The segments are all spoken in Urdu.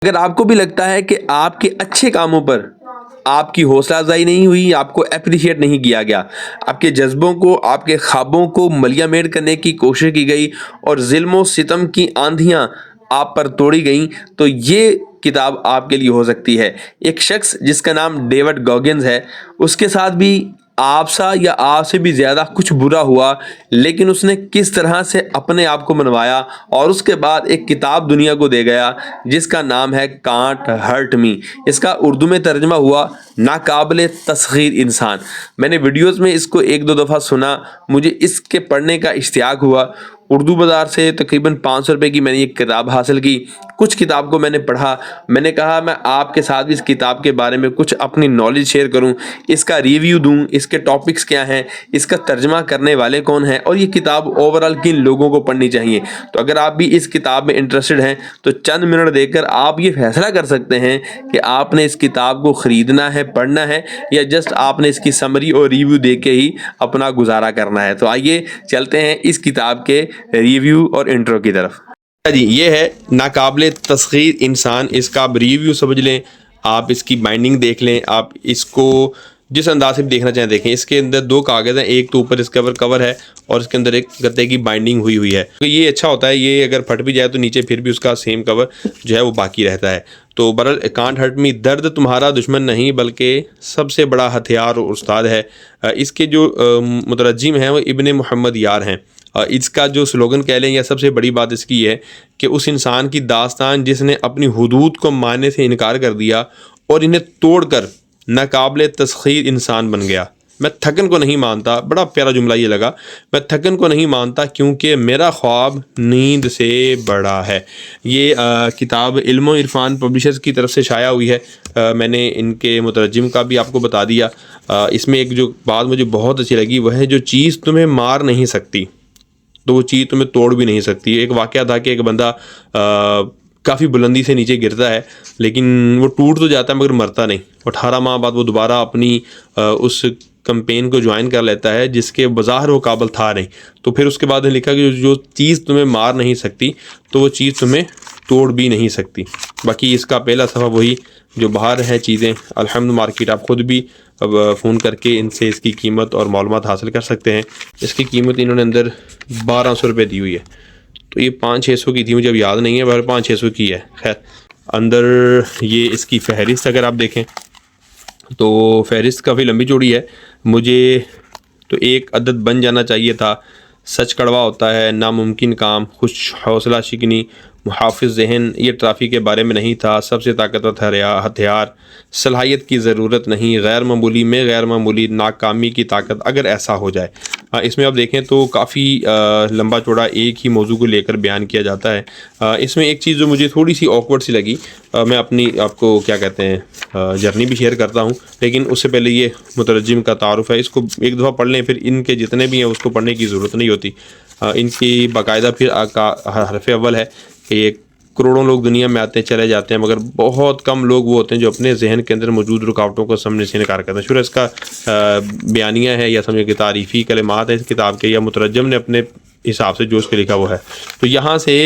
اگر آپ کو بھی لگتا ہے کہ آپ کے اچھے کاموں پر آپ کی حوصلہ افزائی نہیں ہوئی، آپ کو اپریشیٹ نہیں کیا گیا، آپ کے جذبوں کو، آپ کے خوابوں کو ملیا میٹ کرنے کی کوشش کی گئی اور ظلم و ستم کی آندھیاں آپ پر توڑی گئیں، تو یہ کتاب آپ کے لیے ہو سکتی ہے۔ ایک شخص جس کا نام ڈیوڈ گوگنز ہے، اس کے ساتھ بھی آپ سا یا آپ سے بھی زیادہ کچھ برا ہوا، لیکن اس نے کس طرح سے اپنے آپ کو منوایا اور اس کے بعد ایک کتاب دنیا کو دے گیا جس کا نام ہے کانٹ ہرٹ می۔ اس کا اردو میں ترجمہ ہوا ناقابل تسخیر انسان۔ میں نے ویڈیوز میں اس کو ایک دو دفعہ سنا، مجھے اس کے پڑھنے کا اشتیاق ہوا۔ اردو بازار سے تقریباً 500 روپے کی میں نے یہ کتاب حاصل کی۔ کچھ کتاب کو میں نے پڑھا، میں نے کہا میں آپ کے ساتھ اس کتاب کے بارے میں کچھ اپنی نالج شیئر کروں، اس کا ریویو دوں، اس کے ٹاپکس کیا ہیں، اس کا ترجمہ کرنے والے کون ہیں، اور یہ کتاب اوورال کن لوگوں کو پڑھنی چاہیے۔ تو اگر آپ بھی اس کتاب میں انٹرسٹڈ ہیں تو چند منٹ دے کر آپ یہ فیصلہ کر سکتے ہیں کہ آپ نے اس کتاب کو خریدنا ہے، پڑھنا ہے، یا جسٹ آپ نے اس کی سمری اور ریویو دے کے ہی اپنا گزارا کرنا ہے۔ تو آئیے چلتے ہیں اس کتاب کے ریویو اور انٹرو کی طرف۔ جی، یہ ہے ناقابل تسخیر انسان۔ اس کا آپ ریویو سمجھ لیں، آپ اس کی بائنڈنگ دیکھ لیں، آپ اس کو جس انداز سے بھی دیکھنا چاہیں دیکھیں۔ اس کے اندر 2 کاغذ ہیں، ایک تو اوپر اس کے کور ہے اور اس کے اندر ایک گتے کی بائنڈنگ ہوئی ہے۔ تو یہ اچھا ہوتا ہے، یہ اگر پھٹ بھی جائے تو نیچے پھر بھی اس کا سیم کور جو ہے وہ باقی رہتا ہے۔ تو برل کانٹ ہرٹ می، درد تمہارا دشمن نہیں بلکہ سب سے بڑا ہتھیار اور استاد ہے۔ اس کے جو مترجم ہیں وہ ابن محمد یار ہیں۔ اس کا جو سلوگن کہہ لیں یا سب سے بڑی بات اس کی ہے کہ اس انسان کی داستان جس نے اپنی حدود کو ماننے سے انکار کر دیا اور انہیں توڑ کر ناقابل تسخیر انسان بن گیا۔ میں تھکن کو نہیں مانتا، بڑا پیارا جملہ یہ لگا، میں تھکن کو نہیں مانتا کیونکہ میرا خواب نیند سے بڑا ہے۔ یہ کتاب علم و عرفان پبلشرز کی طرف سے شائع ہوئی ہے۔ میں نے ان کے مترجم کا بھی آپ کو بتا دیا۔ اس میں ایک جو بات مجھے بہت اچھی لگی وہ ہے جو چیز تمہیں مار نہیں سکتی تو وہ چیز تمہیں توڑ بھی نہیں سکتی۔ ایک واقعہ تھا کہ ایک بندہ کافی بلندی سے نیچے گرتا ہے لیکن وہ ٹوٹ تو جاتا ہے مگر مرتا نہیں۔ 18 ماہ بعد وہ دوبارہ اپنی اس کمپین کو جوائن کر لیتا ہے جس کے بظاہر وہ قابل تھا نہیں۔ تو پھر اس کے بعد نے لکھا کہ جو چیز تمہیں مار نہیں سکتی تو وہ چیز تمہیں توڑ بھی نہیں سکتی۔ باقی اس کا پہلا صفحہ وہی جو باہر ہے چیزیں الحمد مارکیٹ، آپ خود بھی اب فون کر کے ان سے اس کی قیمت اور معلومات حاصل کر سکتے ہیں۔ اس کی قیمت انہوں نے اندر 1200 روپے دی ہوئی ہے، تو یہ 500-600 کی تھی، مجھے اب یاد نہیں ہے، بہر 500-600 کی ہے۔ خیر، اندر یہ اس کی فہرست اگر آپ دیکھیں تو فہرست کافی لمبی چوڑی ہے۔ مجھے تو ایک عدد بن جانا چاہیے تھا۔ سچ کڑوا ہوتا ہے، ناممکن کام، خوش حوصلہ شکنی، محافظ ذہن، یہ ٹرافی کے بارے میں نہیں تھا، سب سے طاقتور ہتھیار، صلاحیت کی ضرورت نہیں، غیر معمولی میں غیر معمولی، ناکامی کی طاقت اگر ایسا ہو جائے۔ اس میں آپ دیکھیں تو کافی لمبا چوڑا ایک ہی موضوع کو لے کر بیان کیا جاتا ہے۔ اس میں ایک چیز جو مجھے تھوڑی سی آکورڈ سی لگی، میں اپنی آپ کو کیا کہتے ہیں جرنی بھی شیئر کرتا ہوں، لیکن اس سے پہلے یہ مترجم کا تعارف ہے، اس کو ایک دفعہ پڑھ لیں، پھر ان کے جتنے بھی ہیں اس کو پڑھنے کی ضرورت نہیں ہوتی۔ ان کی باقاعدہ پھر حرف اول ہے کہ یہ کروڑوں لوگ دنیا میں آتے ہیں چلے جاتے ہیں مگر بہت کم لوگ وہ ہوتے ہیں جو اپنے ذہن کے اندر موجود رکاوٹوں کو سمجھنے سے انکار کرتے ہیں۔ شروع اس کا بیانیہ ہے یا سمجھے کہ تعریفی کلمات ہے اس کتاب کے، یا مترجم نے اپنے حساب سے جو اس کے لکھا وہ ہے، تو یہاں سے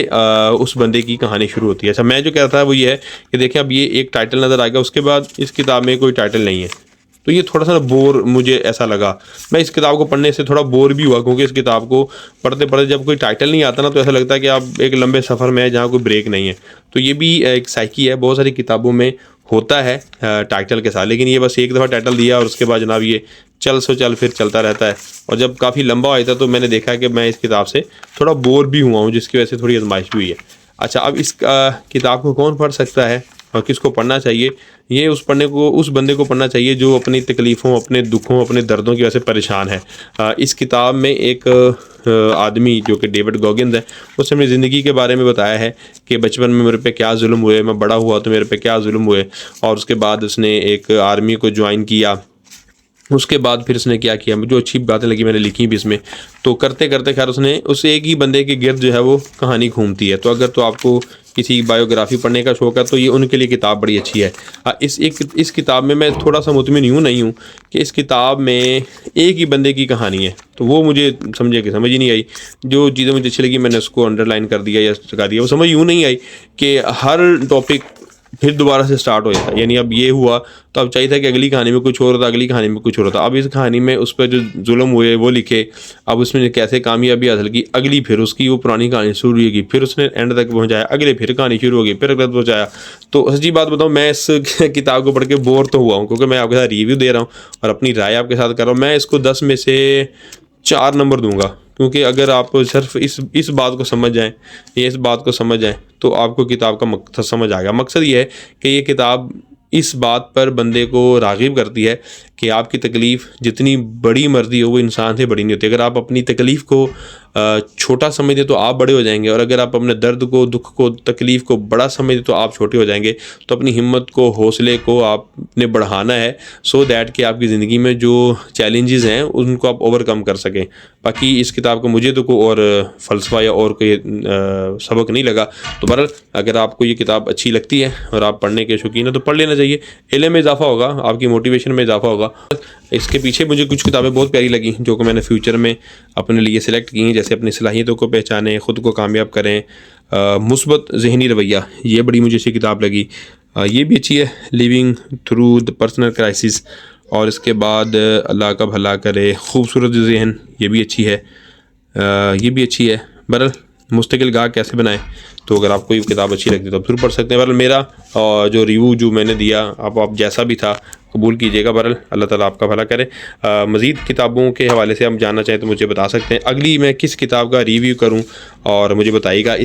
اس بندے کی کہانی شروع ہوتی ہے۔ اچھا، میں جو کہتا تھا وہ یہ ہے کہ دیکھیں اب یہ ایک ٹائٹل نظر آئے گا، اس کے بعد اس کتاب میں کوئی ٹائٹل نہیں ہے، تو یہ تھوڑا سا بور مجھے ایسا لگا۔ میں اس کتاب کو پڑھنے سے تھوڑا بور بھی ہوا کیونکہ اس کتاب کو پڑھتے پڑھتے جب کوئی ٹائٹل نہیں آتا نا تو ایسا لگتا ہے کہ آپ ایک لمبے سفر میں ہے جہاں کوئی بریک نہیں ہے۔ تو یہ بھی ایک سائیکی ہے، بہت ساری کتابوں میں ہوتا ہے ٹائٹل کے ساتھ، لیکن یہ بس ایک دفعہ ٹائٹل دیا اور اس کے بعد جناب یہ چل پھر چلتا رہتا ہے، اور جب کافی لمبا ہوا تھا تو میں نے دیکھا کہ میں اس کتاب سے تھوڑا بور بھی ہوا ہوں، جس کی وجہ سے تھوڑی آزمائش بھی ہوئی ہے۔ اچھا، اب اس کتاب کو کون پڑھ سکتا ہے اور کس کو پڑھنا چاہیے؟ یہ اس بندے کو پڑھنا چاہیے جو اپنی تکلیفوں، اپنے دکھوں، اپنے دردوں کی وجہ سے پریشان ہے۔ اس کتاب میں ایک آدمی جو کہ ڈیوڈ گوگنز ہے، اس نے اپنی زندگی کے بارے میں بتایا ہے کہ بچپن میں میرے پہ کیا ظلم ہوئے، میں بڑا ہوا تو میرے پہ کیا ظلم ہوئے، اور اس کے بعد اس نے ایک آرمی کو جوائن کیا، اس کے بعد پھر اس نے کیا کیا، مجھے اچھی باتیں لگی، میں نے لکھی بھی اس میں۔ تو کرتے کرتے خیر اس نے اس ایک ہی بندے کے گرد جو ہے وہ کہانی گھومتی ہے۔ تو اگر تو آپ کو کسی بایوگرافی پڑھنے کا شوق ہے تو یہ ان کے لیے کتاب بڑی اچھی ہے۔ اس کتاب میں تھوڑا سا مطمئن نہیں ہوں کہ اس کتاب میں ایک ہی بندے کی کہانی ہے، تو وہ مجھے سمجھ ہی نہیں آئی۔ جو چیزیں مجھے اچھی لگی میں نے اس کو انڈر لائن کر دیا یا چکا دیا۔ وہ سمجھ نہیں آئی کہ ہر ٹاپک پھر دوبارہ سے سٹارٹ ہو جاتا ہے. یعنی اب یہ ہوا تو اب چاہیے تھا کہ اگلی کہانی میں کچھ اور ہوتا, اگلی کہانی میں کچھ اور ہوتا. اب اس کہانی میں اس پہ جو ظلم ہوئے وہ لکھے, اب اس میں کیسے کامیابی حاصل کی, اگلی پھر اس کی وہ پرانی کہانی شروع ہوئی, پھر اس نے اینڈ تک پہنچایا, اگلے پھر کہانی شروع ہوگی, پھر اگلا پہنچایا. تو سچی بات بتاؤں, میں اس کتاب کو پڑھ کے بور تو ہوا ہوں, کیونکہ میں آپ کے ساتھ ریویو دے رہا ہوں اور اپنی رائے آپ کے ساتھ کر رہا ہوں. میں اس کو 10 میں سے 4 نمبر دوں گا, کیونکہ اگر آپ صرف اس بات کو سمجھ جائیں یا اس بات کو سمجھ جائیں تو آپ کو کتاب کا مقصد سمجھ آ گیا. مقصد یہ ہے کہ یہ کتاب اس بات پر بندے کو راغب کرتی ہے کہ آپ کی تکلیف جتنی بڑی مرضی ہو وہ انسان سے بڑی نہیں ہوتی. اگر آپ اپنی تکلیف کو چھوٹا سمجھتے تو آپ بڑے ہو جائیں گے, اور اگر آپ اپنے درد کو, دکھ کو, تکلیف کو بڑا سمجھتے تو آپ چھوٹے ہو جائیں گے. تو اپنی ہمت کو, حوصلے کو آپ نے بڑھانا ہے, سو دیٹ کہ آپ کی زندگی میں جو چیلنجز ہیں ان کو آپ اوور کم کر سکیں. باقی اس کتاب کو مجھے تو کوئی اور فلسفہ یا اور کوئی سبق نہیں لگا. تو بہرحال اگر آپ کو یہ کتاب اچھی لگتی ہے اور آپ پڑھنے کے شوقین ہیں تو پڑھ لینا چاہیے. علم میں اضافہ ہوگا, آپ کی موٹیویشن میں اضافہ ہوگا. اس کے پیچھے مجھے کچھ کتابیں بہت پیاری لگیں جو کہ میں نے فیوچر میں اپنے لیے سلیکٹ کی ہیں, جیسے اپنی صلاحیتوں کو پہچانیں, خود کو کامیاب کریں, مثبت ذہنی رویہ, یہ بڑی مجھے اچھی کتاب لگی. یہ بھی اچھی ہے, living through the personal crisis. اور اس کے بعد اللہ کا بھلا کرے, خوبصورت ذہن, یہ بھی اچھی ہے, یہ بھی اچھی ہے. بہرحال مستقل گاہ کیسے بنائیں, تو اگر آپ کو یہ کتاب اچھی لگتی ہے تو آپ ضرور پڑھ سکتے ہیں. بہرحال میرا جو ریویو جو میں نے دیا آپ جیسا بھی تھا قبول کیجیے گا. بہرحال اللہ تعالیٰ آپ کا بھلا کرے. مزید کتابوں کے حوالے سے ہم جاننا چاہیں تو مجھے بتا سکتے ہیں. اگلی میں کس کتاب کا ریویو کروں اور مجھے بتائیے گا. اس